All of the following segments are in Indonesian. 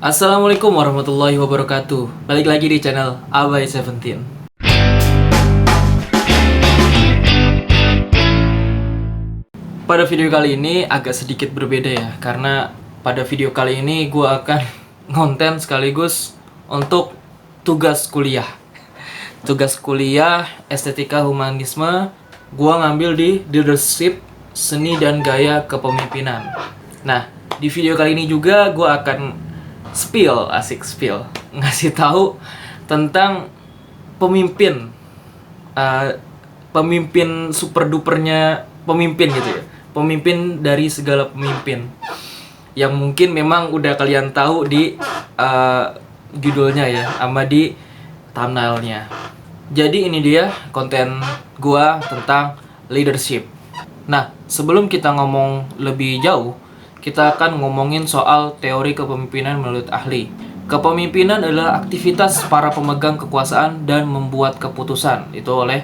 Assalamualaikum warahmatullahi wabarakatuh. Balik lagi di channel Abai Seventeen. Pada video kali ini agak sedikit berbeda ya, karena pada video kali ini gue akan ngonten sekaligus untuk tugas kuliah. Tugas kuliah Estetika Humanisme gue ngambil di Leadership, Seni dan Gaya Kepemimpinan. Nah, di video kali ini juga gue akan spill, ngasih tahu tentang pemimpin, pemimpin super dupernya pemimpin gitu ya, pemimpin dari segala pemimpin yang mungkin memang udah kalian tahu di judulnya ya, sama di thumbnailnya. Jadi ini dia konten gua tentang leadership. Nah, sebelum kita ngomong lebih jauh, kita akan ngomongin soal teori kepemimpinan menurut ahli. Kepemimpinan adalah aktivitas para pemegang kekuasaan dan membuat keputusan. Itu oleh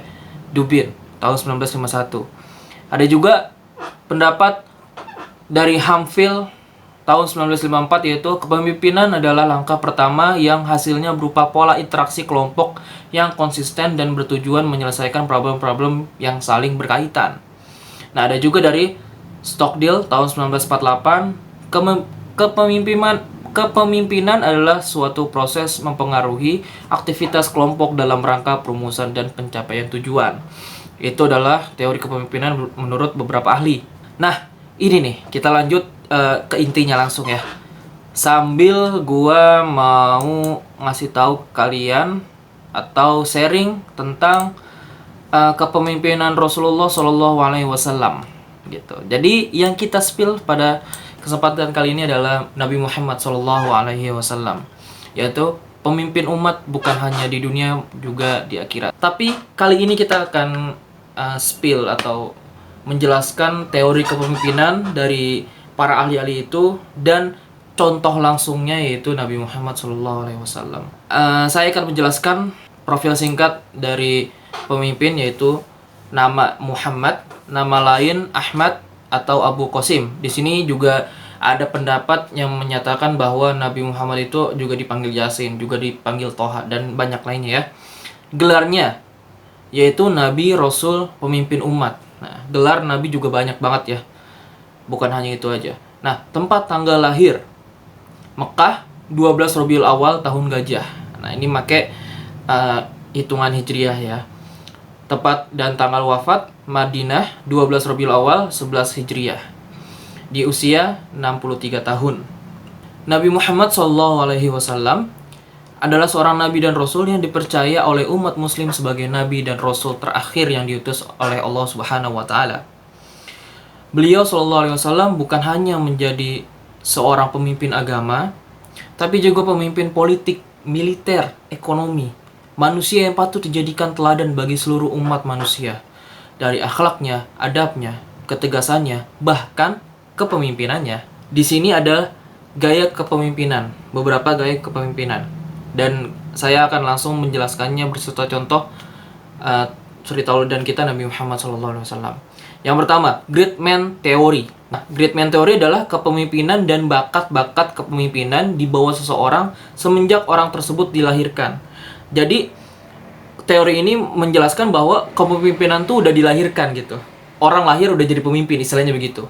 Dubin tahun 1951. Ada juga pendapat dari Hamfield tahun 1954, yaitu kepemimpinan adalah langkah pertama yang hasilnya berupa pola interaksi kelompok yang konsisten dan bertujuan menyelesaikan problem-problem yang saling berkaitan. Nah, ada juga dari Stockdale tahun 1948, kepemimpinan adalah suatu proses mempengaruhi aktivitas kelompok dalam rangka perumusan dan pencapaian tujuan. Itu adalah teori kepemimpinan menurut beberapa ahli. Nah, ini nih, kita lanjut ke intinya langsung ya. Sambil gua mau ngasih tahu kalian atau sharing tentang kepemimpinan Rasulullah Shallallahu Alaihi Wasallam gitu. Jadi yang kita spill pada kesempatan kali ini adalah Nabi Muhammad Shallallahu Alaihi Wasallam, yaitu pemimpin umat bukan hanya di dunia juga di akhirat. Tapi kali ini kita akan spill atau menjelaskan teori kepemimpinan dari para ahli-ahli itu dan contoh langsungnya yaitu Nabi Muhammad SAW. Saya akan menjelaskan profil singkat dari pemimpin, yaitu nama Muhammad, nama lain Ahmad atau Abu Qasim. Di sini juga ada pendapat yang menyatakan bahwa Nabi Muhammad itu juga dipanggil Yasin, juga dipanggil Toha, dan banyak lainnya ya. Gelarnya yaitu Nabi, Rasul, Pemimpin Umat. Nah, gelar Nabi juga banyak banget ya. Bukan hanya itu aja. Nah, tempat tanggal lahir Mekah 12 Rabiul Awal tahun Gajah. Nah, ini pakai hitungan Hijriah ya. Tepat dan tanggal wafat Madinah 12 Rabiul Awal 11 Hijriah. Di usia 63 tahun. Nabi Muhammad SAW adalah seorang nabi dan rasul yang dipercaya oleh umat muslim sebagai nabi dan rasul terakhir yang diutus oleh Allah Subhanahu wa taala. Beliau Shallallahu Alaihi Wasallam bukan hanya menjadi seorang pemimpin agama, tapi juga pemimpin politik, militer, ekonomi, manusia yang patut dijadikan teladan bagi seluruh umat manusia. Dari akhlaknya, adabnya, ketegasannya, bahkan kepemimpinannya. Di sini ada gaya kepemimpinan, beberapa gaya kepemimpinan, dan saya akan langsung menjelaskannya berserta contoh suri tauladan kita Nabi Muhammad SAW. Yang pertama, Great Man Theory. Nah, Great Man Theory adalah kepemimpinan dan bakat-bakat kepemimpinan di bawah seseorang semenjak orang tersebut dilahirkan. Jadi, teori ini menjelaskan bahwa kepemimpinan tuh udah dilahirkan gitu. Orang lahir udah jadi pemimpin, istilahnya begitu.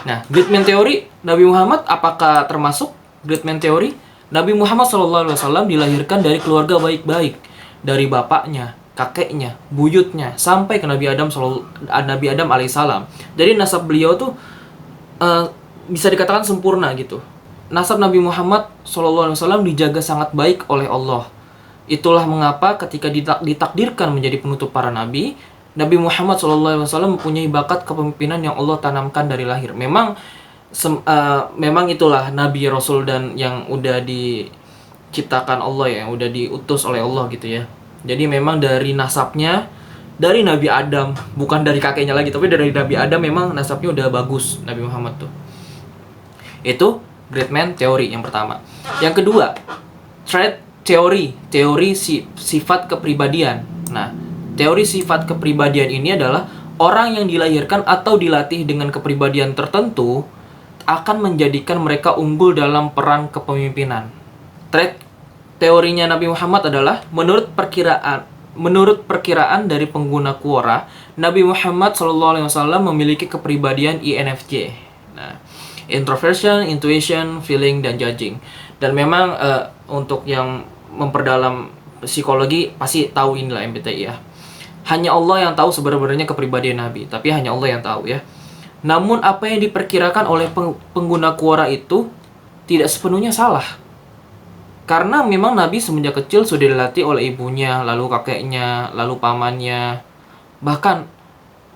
Nah, Great Man Theory, Nabi Muhammad apakah termasuk Great Man Theory? Nabi Muhammad SAW dilahirkan dari keluarga baik-baik, dari bapaknya, kakeknya, buyutnya, sampai ke Nabi Adam alaihissalam. Jadi nasab beliau tuh bisa dikatakan sempurna gitu. Nasab Nabi Muhammad SAW dijaga sangat baik oleh Allah. Itulah mengapa ketika ditakdirkan menjadi penutup para nabi, Nabi Muhammad SAW mempunyai bakat kepemimpinan yang Allah tanamkan dari lahir. Memang itulah Nabi, Rasul, dan yang udah diciptakan Allah ya, yang udah diutus oleh Allah gitu ya. Jadi memang dari nasabnya, dari Nabi Adam, bukan dari kakeknya lagi, tapi dari Nabi Adam memang nasabnya udah bagus Nabi Muhammad tuh. Itu Great Man Theory yang pertama. Yang kedua, Trait Theory, teori sifat kepribadian. Nah, teori sifat kepribadian ini adalah orang yang dilahirkan atau dilatih dengan kepribadian tertentu akan menjadikan mereka unggul dalam peran kepemimpinan. Teorinya Nabi Muhammad adalah menurut perkiraan dari pengguna Quora, Nabi Muhammad SAW memiliki kepribadian INFJ. Nah, introversion, intuition, feeling, dan judging. Dan memang untuk yang memperdalam psikologi pasti tahu inilah MBTI ya. Hanya Allah yang tahu sebenarnya kepribadian Nabi, tapi hanya Allah yang tahu ya. Namun apa yang diperkirakan oleh pengguna Quora itu tidak sepenuhnya salah. Karena memang Nabi semenjak kecil sudah dilatih oleh ibunya, lalu kakeknya, lalu pamannya. Bahkan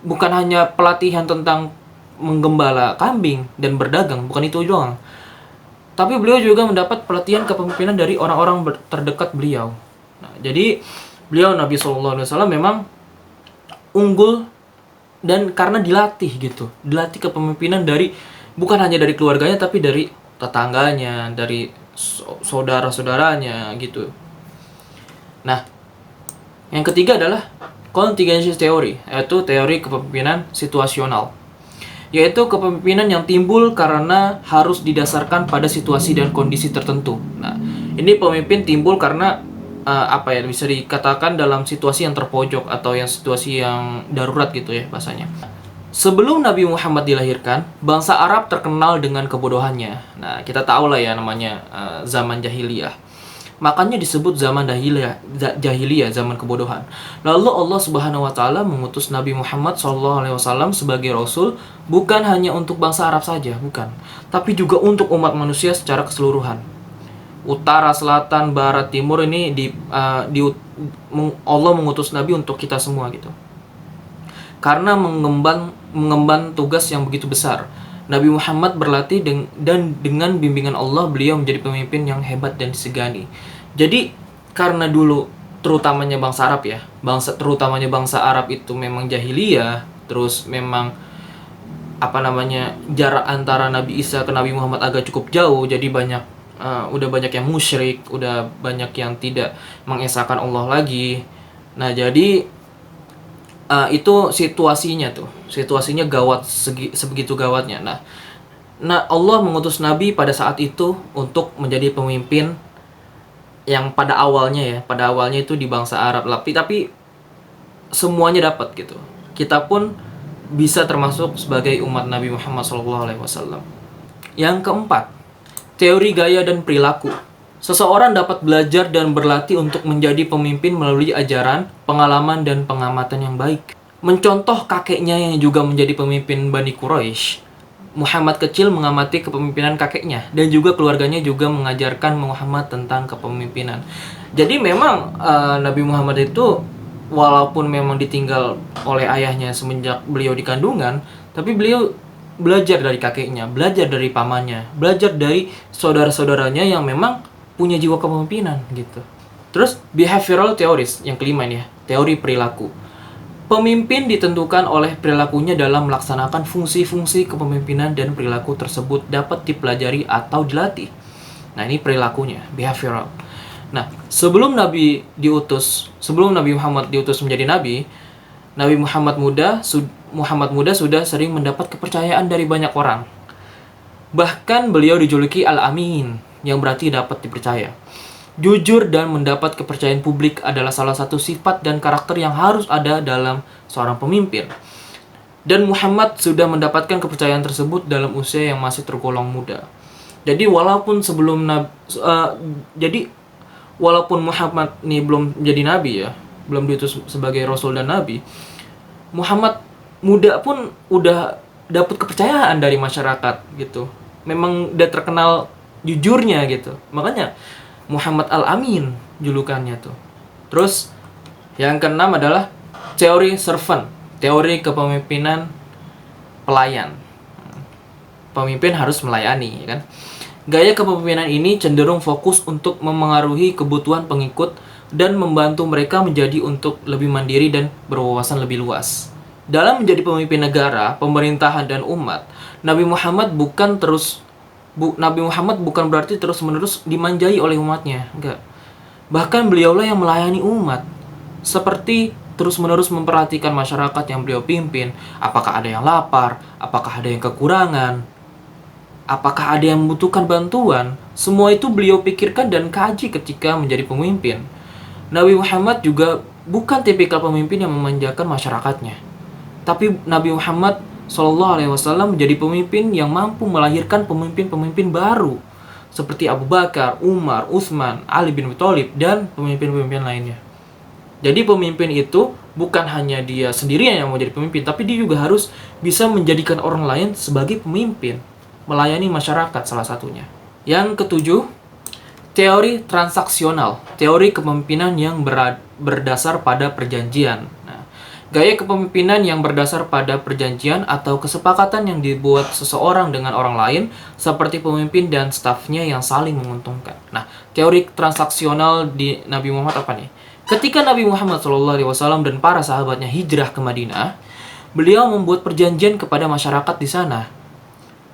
bukan hanya pelatihan tentang menggembala kambing dan berdagang, bukan itu doang. Tapi beliau juga mendapat pelatihan kepemimpinan dari orang-orang terdekat beliau. Nah, jadi beliau Nabi SAW memang unggul dan karena dilatih gitu. Dilatih kepemimpinan dari bukan hanya dari keluarganya tapi dari tetangganya, dari saudara-saudaranya gitu. Nah, yang ketiga adalah contingency theory, yaitu teori kepemimpinan situasional. Yaitu kepemimpinan yang timbul karena harus didasarkan pada situasi dan kondisi tertentu. Nah, ini pemimpin timbul karena bisa dikatakan dalam situasi yang terpojok atau yang situasi yang darurat gitu ya bahasanya. Sebelum Nabi Muhammad dilahirkan, bangsa Arab terkenal dengan kebodohannya. Nah, kita tahu lah ya namanya zaman jahiliyah. Makanya disebut zaman jahiliyah, zaman kebodohan. Lalu Allah Subhanahu wa taala mengutus Nabi Muhammad SAW sebagai rasul bukan hanya untuk bangsa Arab saja, bukan, tapi juga untuk umat manusia secara keseluruhan. Utara, selatan, barat, timur ini Allah mengutus Nabi untuk kita semua gitu. Karena mengemban tugas yang begitu besar, Nabi Muhammad berlatih dan dengan bimbingan Allah beliau menjadi pemimpin yang hebat dan disegani. Jadi karena dulu terutamanya bangsa Arab ya, bangsa Arab itu memang jahiliyah, terus memang jarak antara Nabi Isa ke Nabi Muhammad agak cukup jauh, jadi udah banyak yang musyrik, udah banyak yang tidak mengesahkan Allah lagi. Nah, jadi itu situasinya gawat, sebegitu gawatnya. Nah Allah mengutus Nabi pada saat itu untuk menjadi pemimpin yang pada awalnya itu di bangsa Arab, tapi semuanya dapat gitu. Kita pun bisa termasuk sebagai umat Nabi Muhammad SAW. Yang keempat, teori gaya dan perilaku. Seseorang dapat belajar dan berlatih untuk menjadi pemimpin melalui ajaran, pengalaman, dan pengamatan yang baik. Mencontoh kakeknya yang juga menjadi pemimpin Bani Quraisy, Muhammad kecil mengamati kepemimpinan kakeknya, dan juga keluarganya juga mengajarkan Muhammad tentang kepemimpinan. Jadi memang Nabi Muhammad itu walaupun memang ditinggal oleh ayahnya semenjak beliau di kandungan, tapi beliau belajar dari kakeknya, belajar dari pamannya, belajar dari saudara-saudaranya yang memang punya jiwa kepemimpinan gitu. Terus behavioral theories yang kelima ini ya, teori perilaku. Pemimpin ditentukan oleh perilakunya dalam melaksanakan fungsi-fungsi kepemimpinan dan perilaku tersebut dapat dipelajari atau dilatih. Nah, ini perilakunya, behavioral. Nah, sebelum Nabi Muhammad diutus menjadi nabi, Nabi Muhammad muda sudah sering mendapat kepercayaan dari banyak orang. Bahkan beliau dijuluki Al-Amin, yang berarti dapat dipercaya. Jujur dan mendapat kepercayaan publik adalah salah satu sifat dan karakter yang harus ada dalam seorang pemimpin. Dan Muhammad sudah mendapatkan kepercayaan tersebut dalam usia yang masih tergolong muda. Jadi walaupun walaupun Muhammad ini belum menjadi nabi ya, belum diutus sebagai rasul dan nabi, Muhammad muda pun udah dapat kepercayaan dari masyarakat gitu. Memang udah terkenal jujurnya gitu. Makanya Muhammad Al-Amin julukannya tuh. Terus yang keenam adalah teori servant, teori kepemimpinan pelayan. Pemimpin harus melayani, ya kan? Gaya kepemimpinan ini cenderung fokus untuk memengaruhi kebutuhan pengikut dan membantu mereka menjadi untuk lebih mandiri dan berwawasan lebih luas. Dalam menjadi pemimpin negara, pemerintahan dan umat, Nabi Muhammad bukan berarti terus-menerus dimanjai oleh umatnya, enggak. Bahkan beliaulah yang melayani umat, seperti terus-menerus memperhatikan masyarakat yang beliau pimpin, apakah ada yang lapar, apakah ada yang kekurangan. Apakah ada yang membutuhkan bantuan? Semua itu beliau pikirkan dan kaji ketika menjadi pemimpin. Nabi Muhammad juga bukan tipikal pemimpin yang memanjakan masyarakatnya. Tapi Nabi Muhammad SAW menjadi pemimpin yang mampu melahirkan pemimpin-pemimpin baru seperti Abu Bakar, Umar, Utsman, Ali bin Abi Thalib, dan pemimpin-pemimpin lainnya. Jadi pemimpin itu bukan hanya dia sendirian yang mau jadi pemimpin, tapi dia juga harus bisa menjadikan orang lain sebagai pemimpin, melayani masyarakat salah satunya. Yang ketujuh, teori transaksional, teori kepemimpinan yang berdasar pada perjanjian. Nah, gaya kepemimpinan yang berdasar pada perjanjian atau kesepakatan yang dibuat seseorang dengan orang lain, seperti pemimpin dan stafnya yang saling menguntungkan. Nah, teori transaksional di Nabi Muhammad apa nih? Ketika Nabi Muhammad SAW dan para sahabatnya hijrah ke Madinah, beliau membuat perjanjian kepada masyarakat di sana,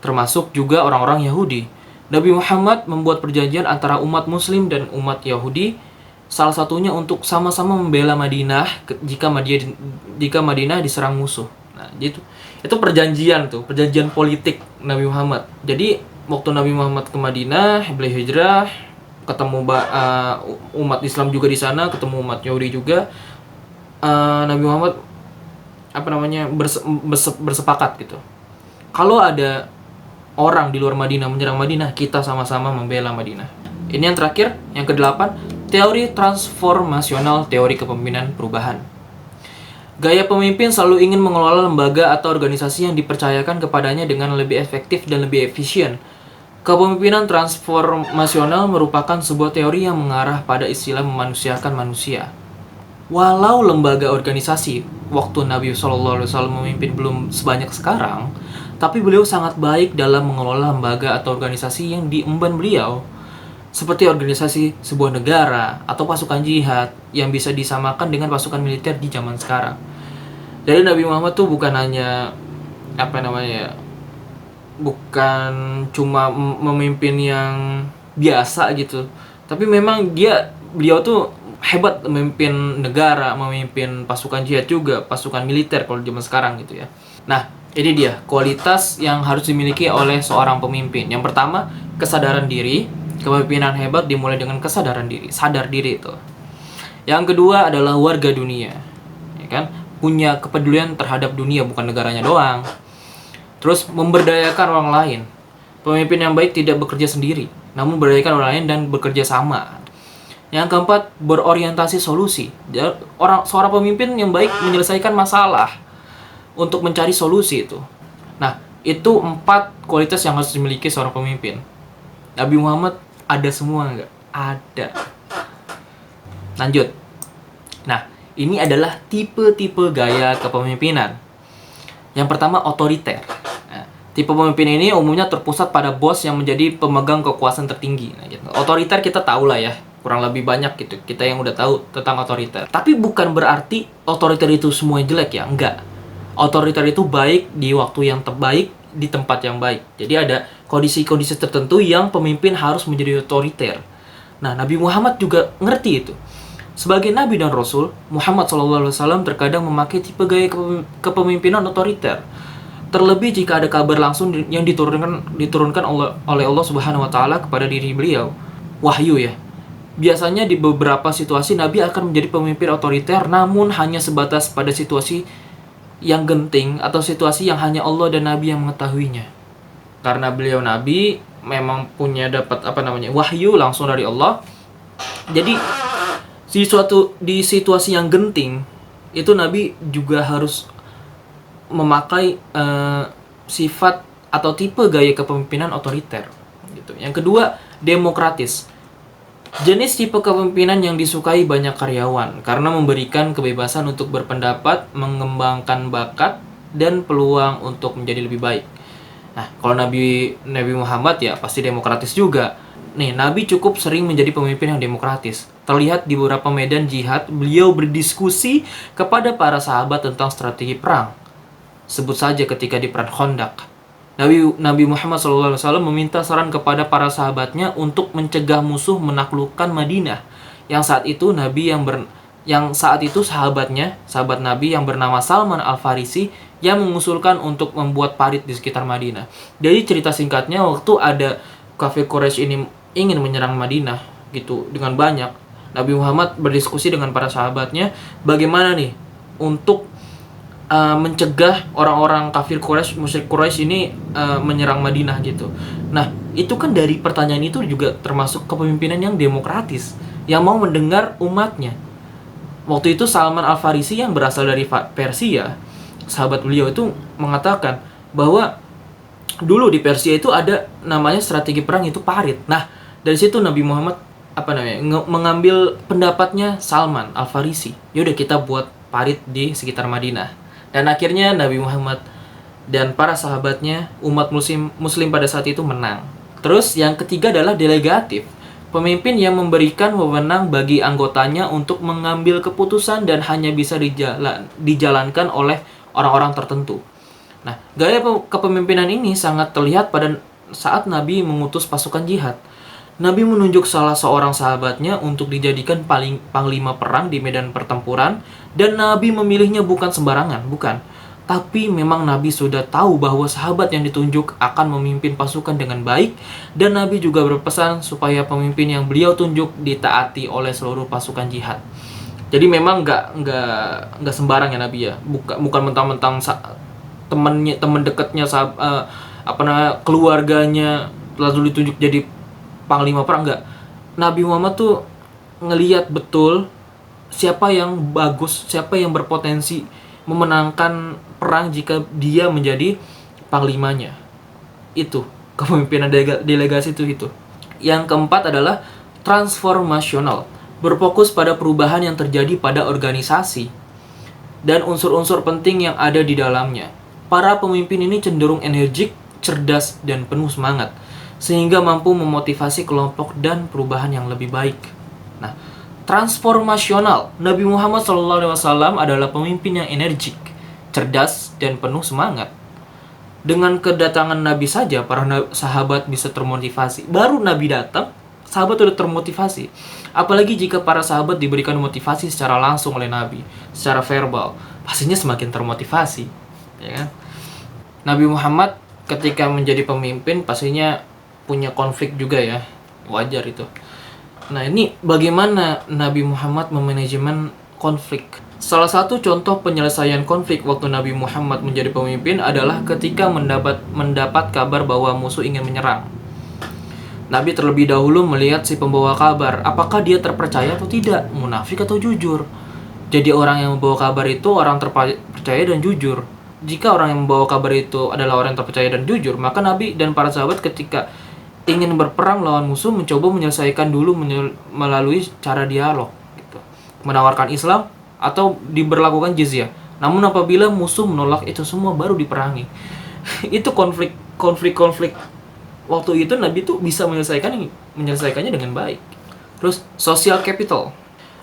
termasuk juga orang-orang Yahudi. Nabi Muhammad membuat perjanjian antara umat Muslim dan umat Yahudi, salah satunya untuk sama-sama membela Madinah jika Madinah diserang musuh. Nah, gitu. Itu perjanjian tuh, perjanjian politik Nabi Muhammad. Jadi waktu Nabi Muhammad ke Madinah, beliau hijrah, ketemu umat Islam juga di sana, ketemu umat Yahudi juga. Nabi Muhammad bersepakat gitu. Kalau ada orang di luar Madinah menyerang Madinah, kita sama-sama membela Madinah. Ini yang terakhir, yang kedelapan, teori transformasional, teori kepemimpinan perubahan. Gaya pemimpin selalu ingin mengelola lembaga atau organisasi yang dipercayakan kepadanya dengan lebih efektif dan lebih efisien. Kepemimpinan transformasional merupakan sebuah teori yang mengarah pada istilah memanusiakan manusia. Walau lembaga organisasi waktu Nabi SAW memimpin belum sebanyak sekarang, tapi beliau sangat baik dalam mengelola lembaga atau organisasi yang diemban beliau, seperti organisasi sebuah negara atau pasukan jihad yang bisa disamakan dengan pasukan militer di zaman sekarang. Jadi Nabi Muhammad tuh bukan hanya bukan cuma memimpin yang biasa gitu, tapi memang beliau tuh hebat memimpin negara, memimpin pasukan jihad juga, pasukan militer kalau zaman sekarang gitu ya. Nah, ini dia kualitas yang harus dimiliki oleh seorang pemimpin. Yang pertama, kesadaran diri. Kepemimpinan hebat dimulai dengan kesadaran diri, sadar diri itu. Yang kedua adalah warga dunia, ya kan? Punya kepedulian terhadap dunia, bukan negaranya doang. Terus memberdayakan orang lain. Pemimpin yang baik tidak bekerja sendiri, namun memberdayakan orang lain dan bekerja sama. Yang keempat, berorientasi solusi. Seorang pemimpin yang baik menyelesaikan masalah untuk mencari solusi itu. Nah, itu 4 kualitas yang harus dimiliki seorang pemimpin. Nabi Muhammad ada semua nggak? Ada. Lanjut. Nah, ini adalah tipe-tipe gaya kepemimpinan. Yang pertama, otoriter. Nah, tipe pemimpin ini umumnya terpusat pada bos yang menjadi pemegang kekuasaan tertinggi. Nah, gitu. Otoriter kita tahu lah ya, kurang lebih banyak gitu. Kita yang udah tahu tentang otoriter. Tapi bukan berarti otoriter itu semuanya jelek ya, enggak. Otoriter itu baik di waktu yang terbaik, di tempat yang baik. Jadi ada kondisi-kondisi tertentu yang pemimpin harus menjadi otoriter. Nah, Nabi Muhammad juga ngerti itu. Sebagai Nabi dan Rasul, Muhammad SAW terkadang memakai tipe gaya kepemimpinan otoriter. Terlebih jika ada kabar langsung yang diturunkan oleh Allah Subhanahu wa Ta'ala kepada diri beliau. Wahyu ya. Biasanya di beberapa situasi Nabi akan menjadi pemimpin otoriter, namun hanya sebatas pada situasi yang genting atau situasi yang hanya Allah dan Nabi yang mengetahuinya. Karena beliau Nabi memang punya dapat wahyu langsung dari Allah. Jadi di situasi yang genting itu Nabi juga harus memakai sifat atau tipe gaya kepemimpinan otoriter gitu. Yang kedua, demokratis. Jenis tipe kepemimpinan yang disukai banyak karyawan karena memberikan kebebasan untuk berpendapat, mengembangkan bakat, dan peluang untuk menjadi lebih baik. Nah, kalau Nabi Muhammad ya pasti demokratis juga. Nih, Nabi cukup sering menjadi pemimpin yang demokratis. Terlihat di beberapa medan jihad, beliau berdiskusi kepada para sahabat tentang strategi perang. Sebut saja ketika di perang Khandaq. Nabi Muhammad SAW meminta saran kepada para sahabatnya untuk mencegah musuh menaklukkan Madinah. Sahabat Nabi yang bernama Salman Al-Farisi yang mengusulkan untuk membuat parit di sekitar Madinah. Jadi cerita singkatnya, waktu ada kafir Quraisy ini ingin menyerang Madinah gitu dengan banyak, Nabi Muhammad berdiskusi dengan para sahabatnya bagaimana nih untuk mencegah orang-orang kafir Quraisy, musyrik Quraisy ini menyerang Madinah gitu. Nah, itu kan dari pertanyaan itu juga termasuk kepemimpinan yang demokratis, yang mau mendengar umatnya. Waktu itu Salman Al-Farisi yang berasal dari Persia, sahabat beliau itu mengatakan bahwa dulu di Persia itu ada namanya strategi perang itu parit. Nah, dari situ Nabi Muhammad mengambil pendapatnya Salman Al-Farisi. Yaudah kita buat parit di sekitar Madinah. Dan akhirnya Nabi Muhammad dan para sahabatnya, umat muslim pada saat itu menang. Terus yang ketiga adalah delegatif. Pemimpin yang memberikan wewenang bagi anggotanya untuk mengambil keputusan dan hanya bisa dijalankan oleh orang-orang tertentu. Nah, gaya kepemimpinan ini sangat terlihat pada saat Nabi mengutus pasukan jihad. Nabi menunjuk salah seorang sahabatnya untuk dijadikan panglima perang di medan pertempuran, dan Nabi memilihnya bukan sembarangan, bukan. Tapi memang Nabi sudah tahu bahwa sahabat yang ditunjuk akan memimpin pasukan dengan baik, dan Nabi juga berpesan supaya pemimpin yang beliau tunjuk ditaati oleh seluruh pasukan jihad. Jadi memang nggak sembarang ya Nabi ya, bukan mentang-mentang teman dekatnya keluarganya lalu ditunjuk jadi panglima perang, enggak. Nabi Muhammad tuh ngelihat betul siapa yang bagus, siapa yang berpotensi memenangkan perang jika dia menjadi panglimanya. Itu kepemimpinan delegasi itu. Yang keempat adalah transformasional, berfokus pada perubahan yang terjadi pada organisasi dan unsur-unsur penting yang ada di dalamnya. Para pemimpin ini cenderung energik, cerdas, dan penuh semangat, sehingga mampu memotivasi kelompok dan perubahan yang lebih baik. Nah, transformasional, Nabi Muhammad SAW adalah pemimpin yang energik, cerdas, dan penuh semangat. Dengan kedatangan Nabi saja, para sahabat bisa termotivasi. Baru Nabi datang, sahabat sudah termotivasi. Apalagi jika para sahabat diberikan motivasi secara langsung oleh Nabi, secara verbal, pastinya semakin termotivasi, ya kan? Nabi Muhammad ketika menjadi pemimpin pastinya punya konflik juga ya, wajar itu. Nah, ini bagaimana Nabi Muhammad memanajemen konflik. Salah satu contoh penyelesaian konflik waktu Nabi Muhammad menjadi pemimpin adalah ketika mendapat kabar bahwa musuh ingin menyerang. Nabi terlebih dahulu melihat si pembawa kabar, apakah dia terpercaya atau tidak, munafik atau jujur. Jadi orang yang membawa kabar itu orang terpercaya dan jujur. Jika orang yang membawa kabar itu adalah orang yang terpercaya dan jujur, maka Nabi dan para sahabat ketika ingin berperang lawan musuh mencoba menyelesaikan dulu melalui cara dialog gitu. Menawarkan Islam atau diberlakukan jizyah. Namun apabila musuh menolak itu semua baru diperangi. Itu konflik waktu itu Nabi tuh bisa menyelesaikannya dengan baik. Terus social capital.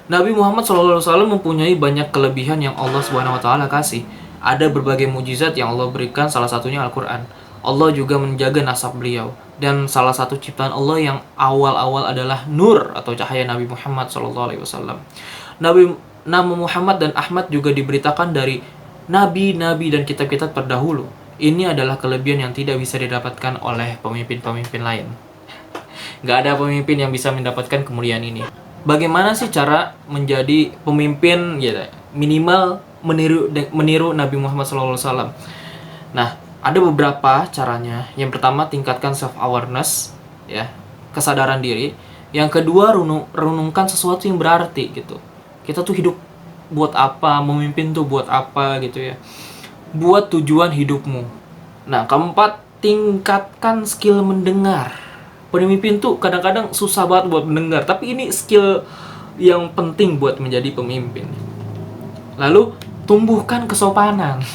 Nabi Muhammad SAW mempunyai banyak kelebihan yang Allah SWT kasih. Ada berbagai mujizat yang Allah berikan, salah satunya Al-Quran. Allah juga menjaga nasab beliau. Dan salah satu ciptaan Allah yang awal-awal adalah nur atau cahaya Nabi Muhammad SAW. Nama Muhammad dan Ahmad juga diberitakan dari nabi-nabi dan kitab-kitab terdahulu. Ini adalah kelebihan yang tidak bisa didapatkan oleh pemimpin-pemimpin lain. Gak ada pemimpin yang bisa mendapatkan kemuliaan ini. Bagaimana sih cara menjadi pemimpin gitu? Minimal meniru Nabi Muhammad SAW. Nah, ada beberapa caranya. Yang pertama, tingkatkan self-awareness, ya, kesadaran diri. Yang kedua, renungkan sesuatu yang berarti gitu. Kita tuh hidup buat apa, memimpin tuh buat apa gitu ya. Buat tujuan hidupmu. Nah, keempat, tingkatkan skill mendengar. Pemimpin tuh kadang-kadang susah banget buat mendengar, tapi ini skill yang penting buat menjadi pemimpin. Lalu, tumbuhkan kesopanan.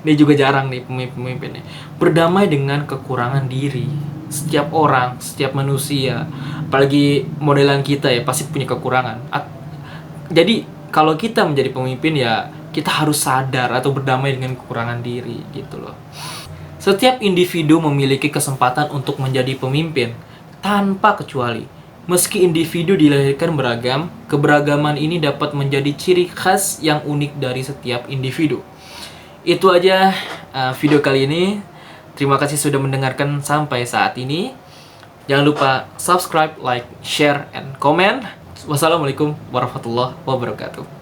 Ini juga jarang nih pemimpin-pemimpin nih. Berdamai dengan kekurangan diri. Setiap orang, setiap manusia, apalagi modelan kita ya, pasti punya kekurangan. Jadi, kalau kita menjadi pemimpin ya, kita harus sadar atau berdamai dengan kekurangan diri gitu loh. Setiap individu memiliki kesempatan untuk menjadi pemimpin tanpa kecuali. Meski individu dilahirkan beragam, keberagaman ini dapat menjadi ciri khas yang unik dari setiap individu. Itu aja video kali ini. Terima kasih sudah mendengarkan sampai saat ini. Jangan lupa subscribe, like, share, and comment. Wassalamualaikum warahmatullahi wabarakatuh.